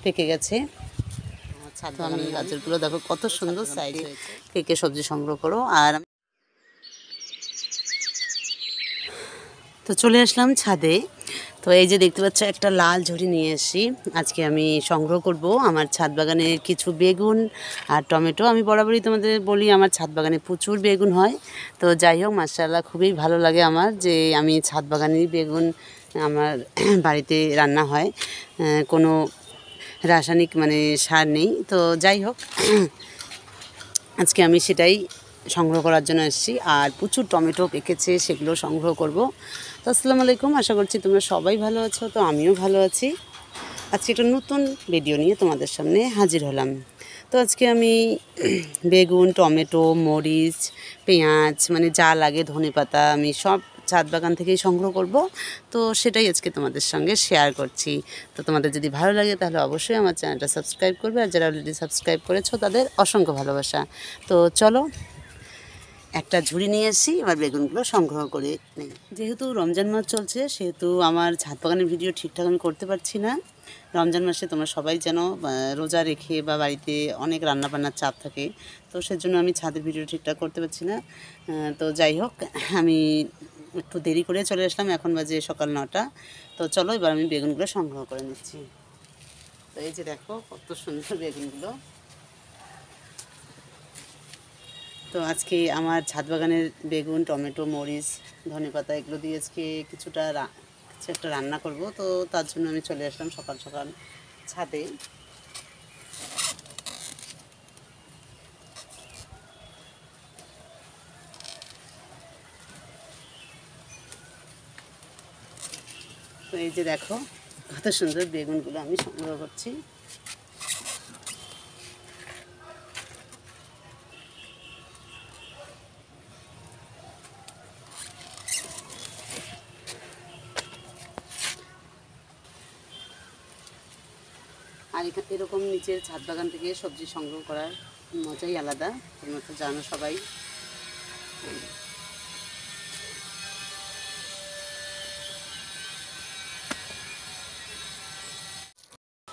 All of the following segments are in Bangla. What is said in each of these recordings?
পেকে গেছে। তো আমি গাজরগুলো দেখো কত সুন্দর সাইজ হয়েছে। কে কে সবজি সংগ্রহ করো। আর তো চলে আসলাম ছাদে। তো এই যে দেখতে পাচ্ছ একটা লাল ঝুড়ি নিয়ে এসেছি। আজকে আমি সংগ্রহ করব আমার ছাদ বাগানের কিছু বেগুন আর টমেটো। আমি বরাবরই তোমাদের বলি আমার ছাদ বাগানে প্রচুর বেগুন হয়। তো যাই হোক মাশাআল্লাহ খুবই ভালো লাগে আমার যে আমি ছাদ বাগানেরই বেগুন আমার বাড়িতে রান্না হয়, কোনো রাসায়নিক মানে সার নেই। তো যাই হোক আজকে আমি সেটাই সংগ্রহ করার জন্য এসেছি। আর প্রচুর টমেটো পেকেছে, সেগুলো সংগ্রহ করব। তো আসসালামু আলাইকুম, আশা করছি তোমরা সবাই ভালো আছো। তো আমিও ভালো আছি। আজকে একটা নতুন ভিডিও নিয়ে তোমাদের সামনে হাজির হলাম। তো আজকে আমি বেগুন, টমেটো, মরিচ, পেঁয়াজ মানে যা লাগে, ধনেপাতা আমি সব ছাদ বাগান থেকেই সংগ্রহ করব। তো সেটাই আজকে তোমাদের সঙ্গে শেয়ার করছি। তো তোমাদের যদি ভালো লাগে তাহলে অবশ্যই আমার চ্যানেলটা সাবস্ক্রাইব করবে। আর যারা অলরেডি সাবস্ক্রাইব করেছো তাদের অসংখ্য ভালোবাসা। তো চলো একটা ঝুড়ি নিয়ে এসেছি, এবার বেগুনগুলো সংগ্রহ করে নিই। যেহেতু রমজান মাস চলছে সেহেতু আমার ছাদ বাগানের ভিডিও ঠিকঠাক আমি করতে পারছি না। রমজান মাসে তোমরা সবাই যেন রোজা রেখে বা বাড়িতে অনেক রান্নাবান্নার চাপ থাকে, তো সেজন্য আমি ছাদের ভিডিও ঠিকঠাক করতে পারছি না। তো যাই হোক আমি একটু দেরি করে চলে আসলাম, এখন বাজে সকাল 9টা। তো চলো এবার আমি বেগুনগুলো সংগ্রহ করে নিচ্ছি। তো এই যে দেখো কত সুন্দর বেগুনগুলো। তো আজকে আমার ছাদ বাগানের বেগুন, টমেটো, মরিচ, ধনেপাতা এগুলো দিয়ে আজকে কিছু একটা রান্না করব। তো তার জন্য আমি চলে আসলাম সকাল সকাল ছাদে। তো এই যে দেখো কত সুন্দর বেগুনগুলো আমি সংগ্রহ করছি। আর এরকম নিচের ছাদ বাগান থেকে সবজি সংগ্রহ করার মজাই আলাদা, তোমরা তো জানো সবাই।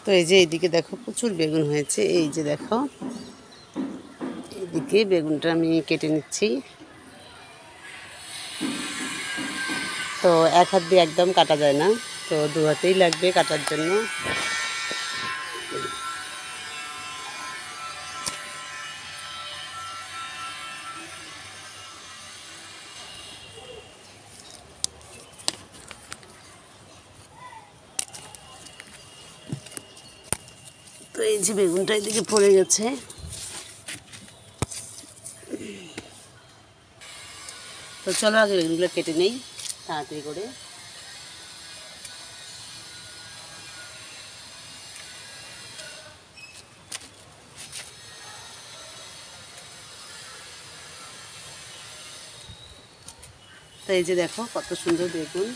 তো এই যে এইদিকে দেখো প্রচুর বেগুন হয়েছে। এই যে দেখো এইদিকে বেগুনটা আমি কেটে নিচ্ছি। তো এক হাত দিয়ে একদম কাটা যায় না, তো দু হাতেই লাগবে কাটার জন্য। তো এই যে বেগুনটা এদিকে পড়ে গেছে। তো চলো আগে বেগুনগুলো কেটে নেই তাড়াতাড়ি করে। তো এই যে দেখো কত সুন্দর বেগুন।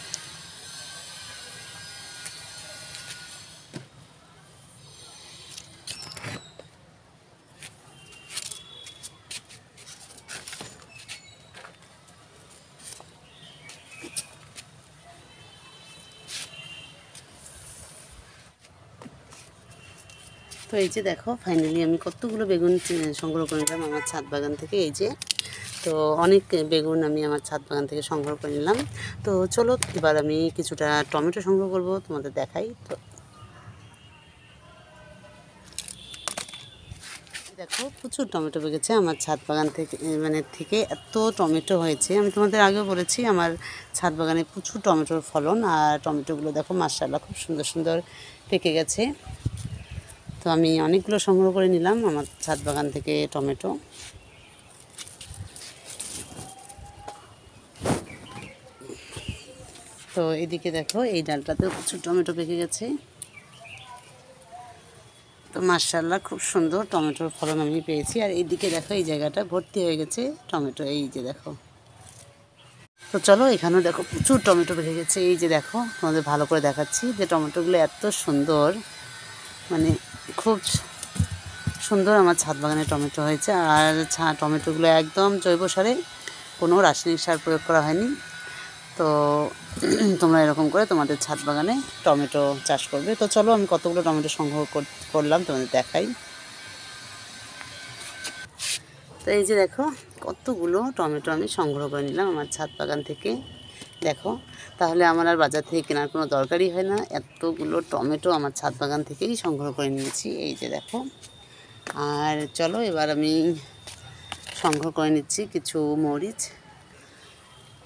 তো এই যে দেখো ফাইনালি আমি কতগুলো বেগুন সংগ্রহ করে নিলাম আমার ছাদ বাগান থেকে। এই যে তো অনেক বেগুন আমি আমার ছাদ বাগান থেকে সংগ্রহ করে নিলাম। তো চলো এবার আমি কিছুটা টমেটো সংগ্রহ করব, তোমাদের দেখাই। তো দেখো প্রচুর টমেটো পেকেছে আমার ছাদ বাগান থেকে, মানে এত টমেটো হয়েছে। আমি তোমাদের আগেও বলেছি আমার ছাদ বাগানে প্রচুর টমেটোর ফলন। আর টমেটোগুলো দেখো মাশাআল্লাহ খুব সুন্দর সুন্দর পেকে গেছে। তো আমি অনেকগুলো সংগ্রহ করে নিলাম আমার ছাদ বাগান থেকে টমেটো। তো এদিকে দেখো এই ডালটাতেও প্রচুর টমেটো পেকে গেছে। তো মাশাআল্লাহ খুব সুন্দর টমেটোর ফলন আমি পেয়েছি। আর এইদিকে দেখো এই জায়গাটা ভর্তি হয়ে গেছে টমেটো, এই যে দেখো। তো চলো এখানেও দেখো প্রচুর টমেটো পেকে গেছে। এই যে দেখো তোমাদের ভালো করে দেখাচ্ছি যে টমেটোগুলো এত সুন্দর, মানে খুব সুন্দর আমার ছাদ বাগানে টমেটো হয়েছে। আর টমেটোগুলো একদম জৈব সারে, কোনো রাসায়নিক সার প্রয়োগ করা হয়নি। তো তোমরা এরকম করে তোমাদের ছাদ বাগানে টমেটো চাষ করবে। তো চলো আমি কতগুলো টমেটো সংগ্রহ করলাম তোমাদের দেখাই। তো এই যে দেখো কতগুলো টমেটো আমি সংগ্রহ করে নিলাম আমার ছাদ বাগান থেকে। দেখো তাহলে আমার আর বাজার থেকে কেনার কোনো দরকারই হয় না, এতগুলো টমেটো আমার ছাদ বাগান থেকেই সংগ্রহ করে নিয়েছি। এই যে দেখো। আর চলো এবার আমি সংগ্রহ করে নিচ্ছি কিছু মরিচ।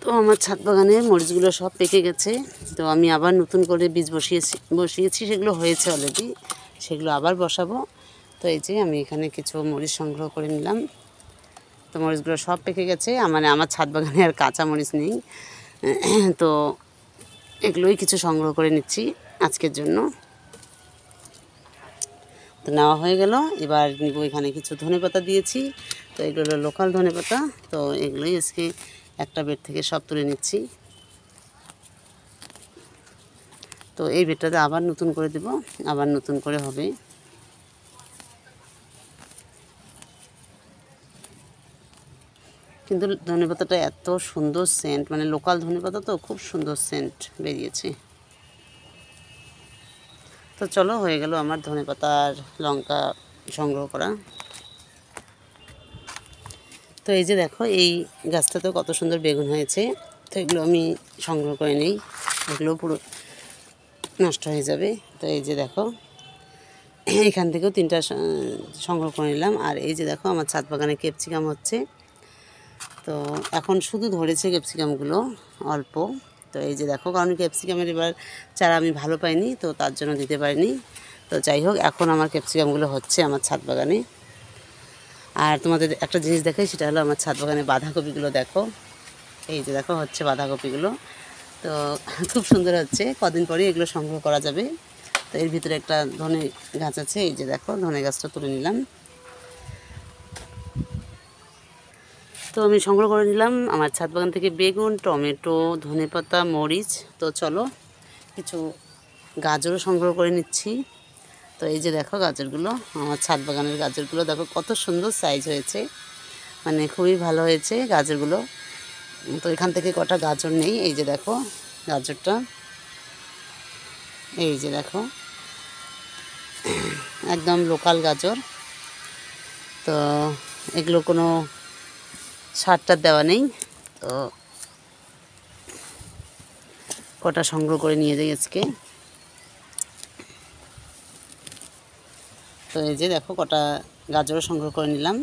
তো আমার ছাদ বাগানের মরিচগুলো সব পেকে গেছে, তো আমি আবার নতুন করে বীজ বসিয়েছি, সেগুলো হয়েছে অলরেডি, সেগুলো আবার বসাবো। তো এই যে আমি এখানে কিছু মরিচ সংগ্রহ করে নিলাম। তো মরিচগুলো সব পেকে গেছে, মানে আমার ছাদ বাগানে আর কাঁচা মরিচ নেই, তো এগুলোই কিছু সংগ্রহ করে নিচ্ছি আজকের জন্য। তো নেওয়া হয়ে গেল, এবার নিব এখানে কিছু ধনেপাতা দিয়েছি। তো এগুলো লোকাল ধনেপাতা, তো এগুলোই আজকে একটা বেড থেকে সব তুলে নিচ্ছি। তো এই বেডটাতে আবার নতুন করে দেব, আবার নতুন করে হবে। কিন্তু ধনেপাতাটা এত সুন্দর সেন্ট, মানে লোকাল ধনেপাতা তো খুব সুন্দর সেন্ট বেরিয়েছে। তো চলো হয়ে গেল আমার ধনেপাতা আর লঙ্কা সংগ্রহ করা। তো এই যে দেখো এই গাছটাতেও কত সুন্দর বেগুন হয়েছে। তো এগুলো আমি সংগ্রহ করে নিই, এগুলো পুরো নষ্ট হয়ে যাবে। তো এই যে দেখো এখান থেকেও 3টা সংগ্রহ করে নিলাম। আর এই যে দেখো আমার ছাদ বাগানে ক্যাপসিকাম হচ্ছে। তো এখন শুধু ধরেছে ক্যাপসিকামগুলো অল্প। তো এই যে দেখো, কারণ ক্যাপসিকামের এবার চারা আমি ভালো পাইনি, তো তার জন্য দিতে পারিনি। তো যাই হোক, এখন আমার ক্যাপসিকামগুলো হচ্ছে আমার ছাদ বাগানে। আর তোমাদের একটা জিনিস দেখাই, সেটা হলো আমার ছাদ বাগানে বাঁধাকপিগুলো দেখো। এই যে দেখো হচ্ছে বাঁধাকপিগুলো, তো খুব সুন্দর হচ্ছে। কদিন পরে এগুলো সংগ্রহ করা যাবে। তো এর ভিতরে একটা ধনে গাছ আছে, এই যে দেখো ধনে গাছটা তুলে নিলাম। তো আমি সংগ্রহ করে নিলাম আমার ছাদ বাগান থেকে বেগুন, টমেটো, ধনেপাতা, মরিচ। তো চলো কিছু গাজরও সংগ্রহ করে নিচ্ছি। তো এই যে দেখো গাজরগুলো, আমার ছাদ বাগানের গাজরগুলো দেখো কত সুন্দর সাইজ হয়েছে, মানে খুবই ভালো হয়েছে গাজরগুলো। তো এখান থেকে কটা গাজর নেই, এই যে দেখো গাজরটা, এই যে দেখো একদম লোকাল গাজর। তো এগুলো কোনো সারটা দেওয়া নেই। তো কটা সংগ্রহ করে নিয়ে যাই আজকে। তো এই যে দেখো কটা গাজরও সংগ্রহ করে নিলাম।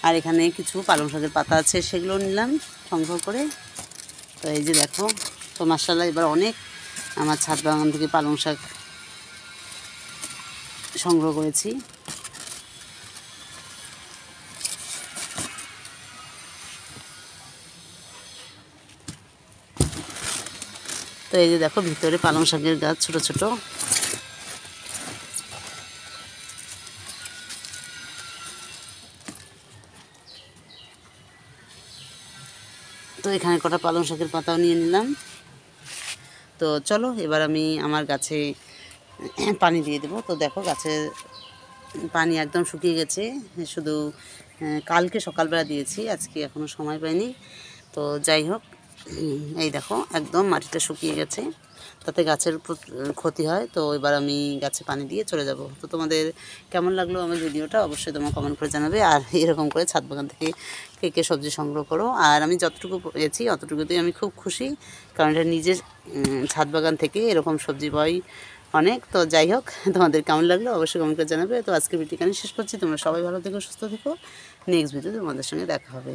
আর এখানে কিছু পালং শাকের পাতা আছে, সেগুলো নিলাম সংগ্রহ করে। তো এই যে দেখো, তো মাশাআল্লাহ এবার অনেক আমার ছাদ বাগান থেকে পালং শাক সংগ্রহ করেছি। তো এই যে দেখো ভিতরে পালং শাকের গাছ ছোট ছোট। তো এখানে কটা পালং শাকের পাতাও নিয়ে নিলাম। তো চলো এবার আমি আমার গাছে পানি দিয়ে দেবো। তো দেখো গাছের পানি একদম শুকিয়ে গেছে, শুধু কালকে সকালবেলা দিয়েছি, আজকে এখনও সময় পাইনি। তো যাই হোক, এই দেখো একদম মাটিটা শুকিয়ে গেছে, তাতে গাছের ক্ষতি হয়। তো এবার আমি গাছে পানি দিয়ে চলে যাব। তো তোমাদের কেমন লাগলো আমার ভিডিওটা অবশ্যই তোমরা কমেন্ট করে জানাবে। আর এরকম করে ছাদ বাগান থেকে কে কে সবজি সংগ্রহ করো। আর আমি যতটুকু পেয়েছি অতটুকুতেই আমি খুব খুশি, কারণ এটা নিজের ছাদ বাগান থেকে এরকম সবজি পাই অনেক। তো যাই হোক, তোমাদের কেমন লাগলো অবশ্যই কমেন্ট করে জানাবে। তো আজকের ভিডিও এখানে শেষ করছি, তোমরা সবাই ভালো থেকো, সুস্থ থেকো। নেক্সট ভিডিও তোমাদের সঙ্গে দেখা হবে।